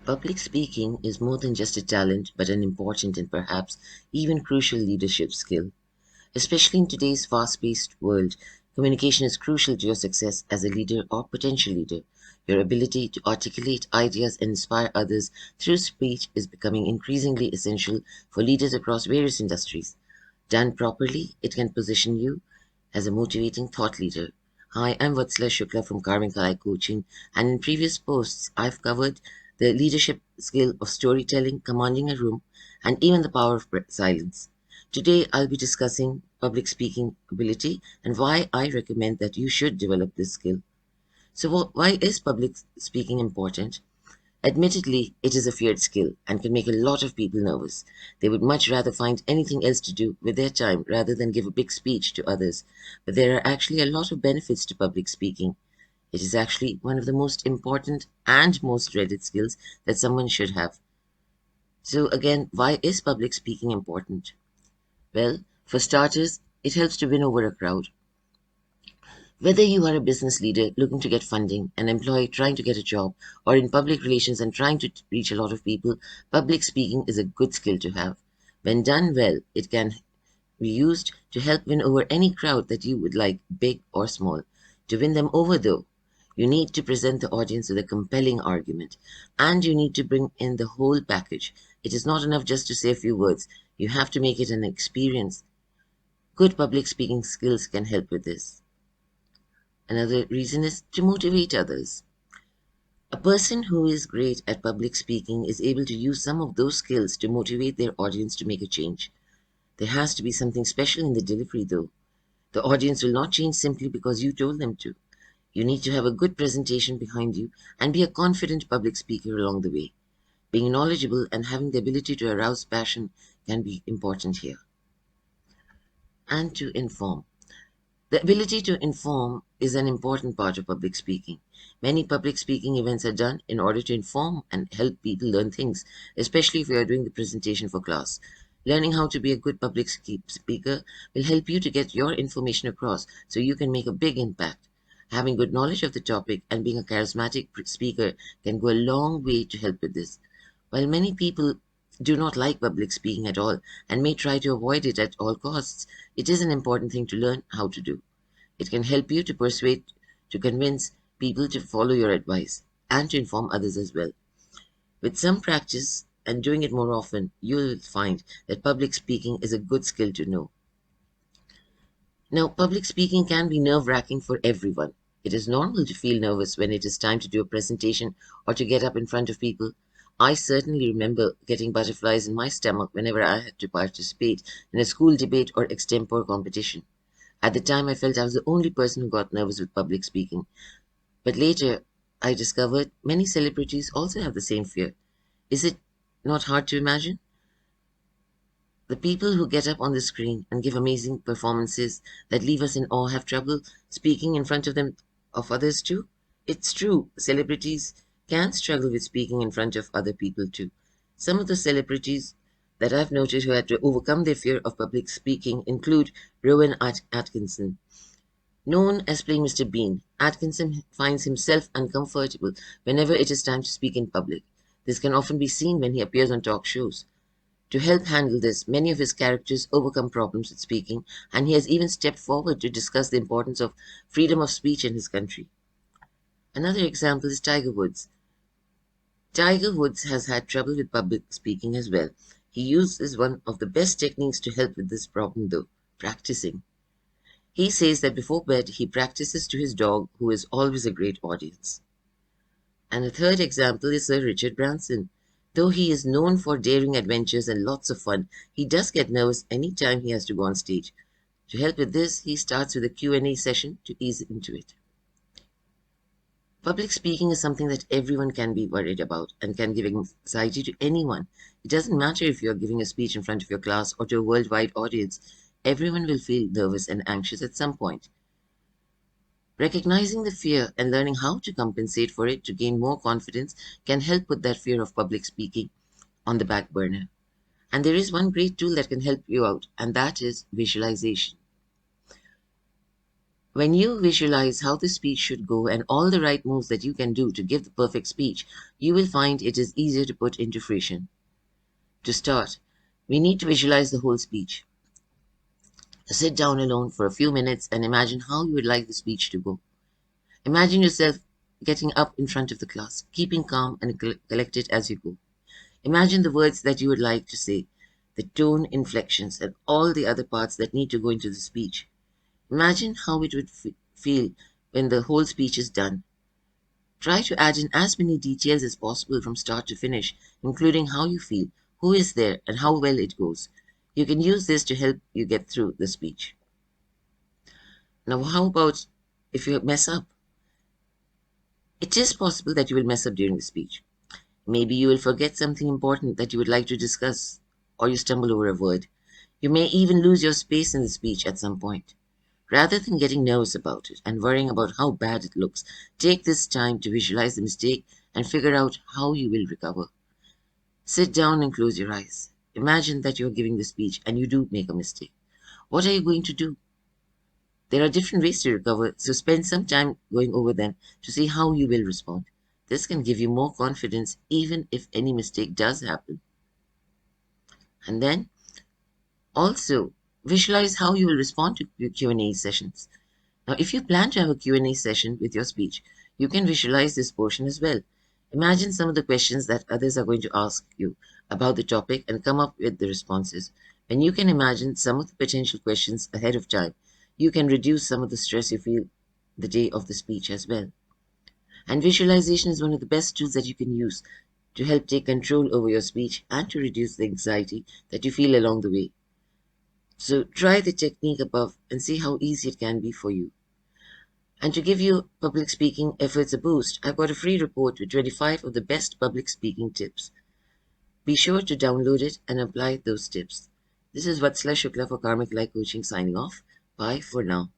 Public speaking is more than just a talent, but an important and perhaps even crucial leadership skill. Especially in today's fast paced world, communication is crucial to your success as a leader or potential leader. Your ability to articulate ideas and inspire others through speech is becoming increasingly essential for leaders across various industries. Done properly, it can position you as a motivating thought leader. Hi, I'm Vatsala Shukla from Karmic Coaching, and in previous posts, I've covered the leadership skill of storytelling, commanding a room, and even the power of silence. Today, I'll be discussing public speaking ability and why I recommend that you should develop this skill. So, why is public speaking important? Admittedly, it is a feared skill and can make a lot of people nervous. They would much rather find anything else to do with their time rather than give a big speech to others. But there are actually a lot of benefits to public speaking. It is actually one of the most important and most dreaded skills that someone should have. So, again, why is public speaking important? Well, for starters, it helps to win over a crowd. Whether you are a business leader looking to get funding, an employee trying to get a job, or in public relations and trying to reach a lot of people, public speaking is a good skill to have. When done well, it can be used to help win over any crowd that you would like, big or small. To win them over, though, you need to present the audience with a compelling argument, and you need to bring in the whole package. It is not enough just to say a few words, you have to make it an experience. Good public speaking skills can help with this. Another reason is to motivate others. A person who is great at public speaking is able to use some of those skills to motivate their audience to make a change. There has to be something special in the delivery, though. The audience will not change simply because you told them to. You need to have a good presentation behind you and be a confident public speaker along the way. Being knowledgeable and having the ability to arouse passion can be important here. And to inform. The ability to inform is an important part of public speaking. Many public speaking events are done in order to inform and help people learn things, especially if you are doing the presentation for class. Learning how to be a good public speaker will help you to get your information across so you can make a big impact. Having good knowledge of the topic and being a charismatic speaker can go a long way to help with this. While many people do not like public speaking at all and may try to avoid it at all costs, it is an important thing to learn how to do. It can help you to persuade, to convince people to follow your advice, and to inform others as well. With some practice and doing it more often, you'll find that public speaking is a good skill to know. Now, public speaking can be nerve-wracking for everyone. It is normal to feel nervous when it is time to do a presentation or to get up in front of people. I certainly remember getting butterflies in my stomach whenever I had to participate in a school debate or extempore competition. At the time, I felt I was the only person who got nervous with public speaking. But later, I discovered many celebrities also have the same fear. Is it not hard to imagine? The people who get up on the screen and give amazing performances that leave us in awe have trouble speaking in front of them of others too. It's true, celebrities can struggle with speaking in front of other people too. Some of the celebrities that I've noted who had to overcome their fear of public speaking include Rowan Atkinson. Known as playing Mr. Bean, Atkinson finds himself uncomfortable whenever it is time to speak in public. This can often be seen when he appears on talk shows. To help handle this, many of his characters overcome problems with speaking, and he has even stepped forward to discuss the importance of freedom of speech in his country. Another example is Tiger Woods. Tiger Woods has had trouble with public speaking as well. He uses one of the best techniques to help with this problem, though practicing. He says that before bed he practices to his dog, who is always a great audience. And a third example is Sir Richard Branson. Though he is known for daring adventures and lots of fun, he does get nervous any time he has to go on stage. To help with this, he starts with a Q&A session to ease into it. Public speaking is something that everyone can be worried about and can give anxiety to anyone. It doesn't matter if you're giving a speech in front of your class or to a worldwide audience. Everyone will feel nervous and anxious at some point. Recognizing the fear and learning how to compensate for it to gain more confidence can help put that fear of public speaking on the back burner. And there is one great tool that can help you out, and that is visualization. When you visualize how the speech should go and all the right moves that you can do to give the perfect speech, you will find it is easier to put into fruition. To start, we need to visualize the whole speech. Sit down alone for a few minutes and imagine how you would like the speech to go. Imagine yourself getting up in front of the class, keeping calm and collected as you go. Imagine the words that you would like to say, the tone, inflections, and all the other parts that need to go into the speech. Imagine how it would feel when the whole speech is done. Try to add in as many details as possible from start to finish, including how you feel, who is there, and how well it goes. You can use this to help you get through the speech. Now, how about if you mess up? It is possible that you will mess up during the speech. Maybe you will forget something important that you would like to discuss, or you stumble over a word. You may even lose your space in the speech at some point. Rather than getting nervous about it and worrying about how bad it looks, take this time to visualize the mistake and figure out how you will recover. Sit down and close your eyes. Imagine that you are giving the speech and you do make a mistake. What are you going to do? There are different ways to recover, so spend some time going over them to see how you will respond. This can give you more confidence even if any mistake does happen. And then also visualize how you will respond to Q&A sessions. Now, if you plan to have a Q&A session with your speech, you can visualize this portion as well. Imagine some of the questions that others are going to ask you about the topic and come up with the responses. When you can imagine some of the potential questions ahead of time, you can reduce some of the stress you feel the day of the speech as well. And visualization is one of the best tools that you can use to help take control over your speech and to reduce the anxiety that you feel along the way. So try the technique above and see how easy it can be for you. And to give you public speaking efforts a boost, I've got a free report with 25 of the best public speaking tips. Be sure to download it and apply those tips. This is Vatsala Shukla for Karmic Life Coaching signing off. Bye for now.